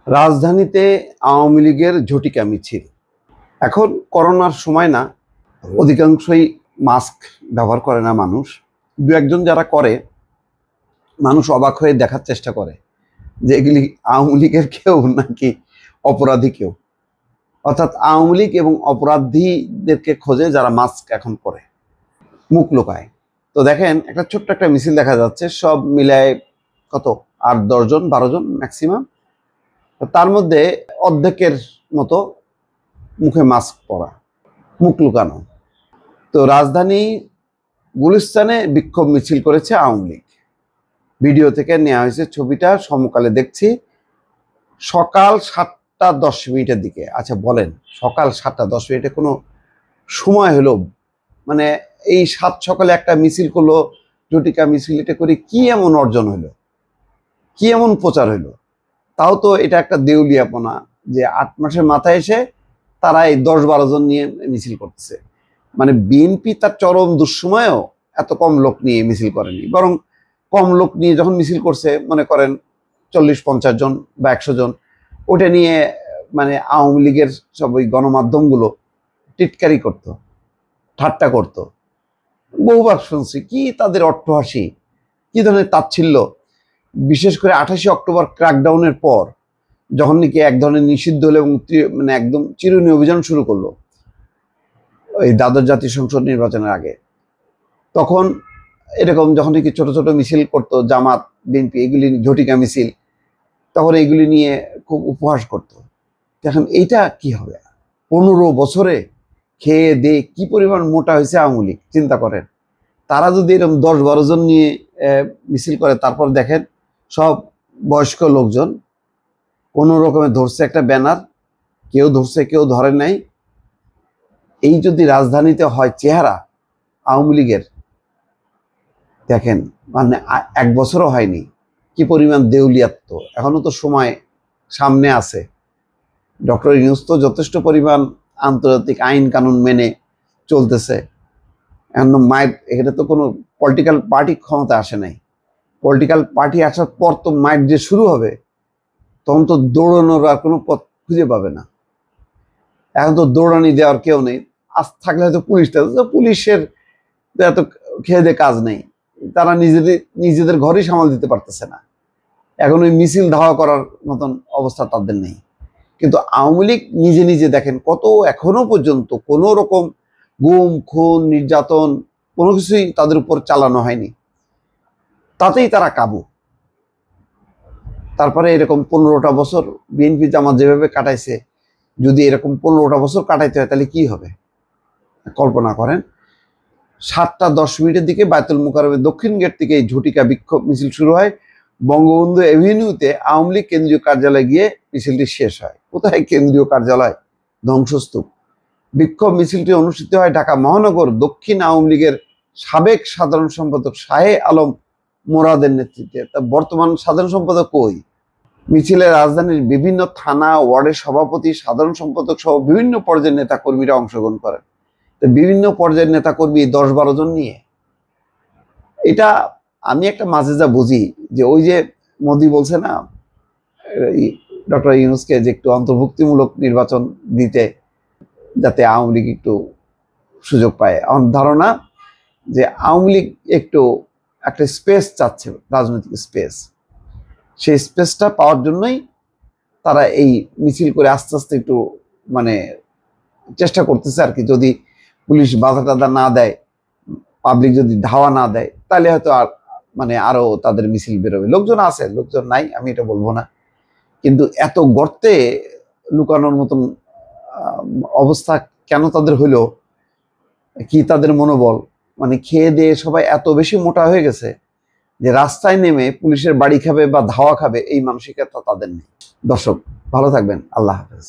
রাজধানীতে আওয়ামী লীগের ঝটিকা মিছিল। এখন করোনার সময় না, অধিকাংশই মাস্ক ব্যবহার করে না মানুষ। দু একজন যারা করে, মানুষ অবাক হয়ে দেখার চেষ্টা করে যে এগুলি আওয়ামী লীগের কেউ নাকি অপরাধী কেউ। অর্থাৎ আওয়ামী লীগ এবং অপরাধীদেরকে খোঁজে যারা মাস্ক এখন পরে, মুখ লুকায়। তো দেখেন, একটা ছোট্ট একটা মিছিল দেখা যাচ্ছে, সব মিলায় কত 8-10 জন 12 জন ম্যাক্সিমাম। তার মধ্যে অর্ধেকের মতো মুখে মাস্ক পরা, মুখ লুকানো। তো রাজধানী গুলিস্তানে বিক্ষোভ মিছিল করেছে আওয়ামী লীগ। ভিডিও থেকে নেওয়া হয়েছে ছবিটা, সমকালে দেখছি। সকাল 7টা 10 মিনিটের দিকে। আচ্ছা বলেন, সকাল 7টা 10 মিনিটে কোনো সময় হলো? মানে এই সকালে একটা মিছিল করলো, ঝটিকা মিছিল, এটা করে কি এমন অর্জন হলো, কি এমন প্রচার হইলো? তাও তো এটা একটা দেউলিয়াপনা যে 8 মাসের মাথায় এসে তারা এই 10-12 জন নিয়ে মিছিল করতেছে। মানে বিএনপি তার চরম দুঃসময়েও এত কম লোক নিয়ে মিছিল করেনি, বরং কম লোক নিয়ে যখন মিছিল করছে, মনে করেন 40-50 জন বা 100 জন, ওটা নিয়ে মানে আওয়ামী লীগের সব ওই গণমাধ্যমগুলো টিটকারি করতো, ঠাট্টা করতো। বহুবার শুনছি কি তাদের অট্টহাসি, কি ধরনের তাচ্ছিল্য। বিশেষ করে 28 অক্টোবর ক্র্যাকডাউনের পর যখন নাকি এক ধরনের নিষিদ্ধ হলো এবং মানে একদম চিরুনি অভিযান শুরু করলো ওই দ্বাদশ জাতীয় সংসদ নির্বাচনের আগে, তখন এরকম যখন নাকি ছোট ছোট মিছিল করতো জামাত বিএনপি, এগুলি ঝটিকা মিছিল, তখন এগুলি নিয়ে খুব উপহাস করতো। এখন এইটা কি হবে? 15 বছরে খেয়ে দিয়ে কি পরিমাণ মোটা হয়েছে আওয়ামী লীগ, চিন্তা করেন। তারা যদি এরকম 10-12 জন নিয়ে মিছিল করে, তারপর দেখেন সব বয়স্ক লোকজন কোনো রকমে ধরছে একটা ব্যানার, কেউ ধরছে কেউ ধরে নাই। এই যদি রাজধানীতে হয় চেহারা আওয়ামী লীগের, দেখেন মানে 1 বছরও হয়নি, কি পরিমাণ দেউলিয়াত্ব। এখনো তো সময় সামনে আছে। ডক্টর ইউনূস তো যথেষ্ট পরিমাণ আন্তর্জাতিক আইন কানুন মেনে চলতেছে। এখন মায়ের এখানে তো কোনো পলিটিক্যাল পার্টি ক্ষমতা আসে নাই। পলিটিক্যাল পার্টি আসার পর তো মাইট যে শুরু হবে, তখন তো দৌড়ানোর আর কোনো পথ খুঁজে পাবে না। এখন তো দৌড়ানি দেওয়ার কেউ নেই। আজ থাকলে হয়তো পুলিশের এত খেয়ে দিয়ে কাজ নেই, তারা নিজেদের ঘরেই সামাল দিতে পারতেছে না। এখন ওই মিছিল ধাওয়া করার মতন অবস্থা তাদের নেই। কিন্তু আওয়ামী লীগ নিজে নিজে দেখেন কত, এখনো পর্যন্ত কোনো রকম গুম খুন নির্যাতন কোনো কিছুই তাদের উপর চালানো হয়নি, তাতেই তারা কাবু। তারপরে এরকম 15টা বছর বিএনপি জামাত যেভাবে কাটাইছে, যদি এরকম 15টা বছর কাটাইতে হয় তাহলে কি হবে কল্পনা করেন। 7টা 10 মিনিটের দিকে বায়তুল মোকাররমের দক্ষিণ গেট থেকে এই ঝটিকা বিক্ষোভ মিছিল শুরু হয়। বঙ্গবন্ধু এভিনিউতে আওয়ামী লীগ কেন্দ্রীয় কার্যালয়ে গিয়ে মিছিলটি শেষ হয়। কোথায় কেন্দ্রীয় কার্যালয়? ধ্বংসস্তূপ। বিক্ষোভ মিছিলটি অনুষ্ঠিত হয় ঢাকা মহানগর দক্ষিণ আওয়ামী লীগের সাবেক সাধারণ সম্পাদক শাহে আলম মোরাদের নেতৃত্বে। তা বর্তমান সাধারণ সম্পাদক কই? মিছিলে রাজধানীর বিভিন্ন থানা ওয়ার্ডের সভাপতি, সাধারণ সম্পাদক সহ বিভিন্ন পর্যায়ের নেতা কর্মীরা অংশগ্রহণ করেন। বিভিন্ন পর্যায়ের নেতাকর্মী 10-12 জন নিয়ে, এটা আমি একটা মাঝে যা বুঝি যে ওই যে মোদি বলছে না ডক্টর ইউনূসকে যে একটু অন্তর্ভুক্তিমূলক নির্বাচন দিতে, যাতে আওয়ামী লীগ একটু সুযোগ পায়। আমার ধারণা যে আওয়ামী লীগ একটু একটা স্পেস চাচ্ছে, রাজনৈতিক স্পেস। সেই স্পেসটা পাওয়ার জন্যই তারা এই মিছিল করে আস্তে আস্তে একটু মানে চেষ্টা করতেছে আর কি। যদি পুলিশ বাধা টাধা না দেয়, পাবলিক যদি ধাওয়া না দেয়, তাহলে হয়তো আর মানে আরো তাদের মিছিল বেরোবে। লোকজন আছে, লোকজন নাই আমি এটা বলবো না, কিন্তু এত গর্তে লুকানোর মতন অবস্থা কেন তাদের হইলো? কি তাদের মনোবল? মানে খেয়ে দিয়ে সবাই এত বেশি মোটা হয়ে গেছে যে রাস্তায় নেমে পুলিশের বাড়ি খাবে বা ধাওয়া খাবে এই মানসিকতা তাদের নেই। দর্শক ভালো থাকবেন, আল্লাহ হাফেজ।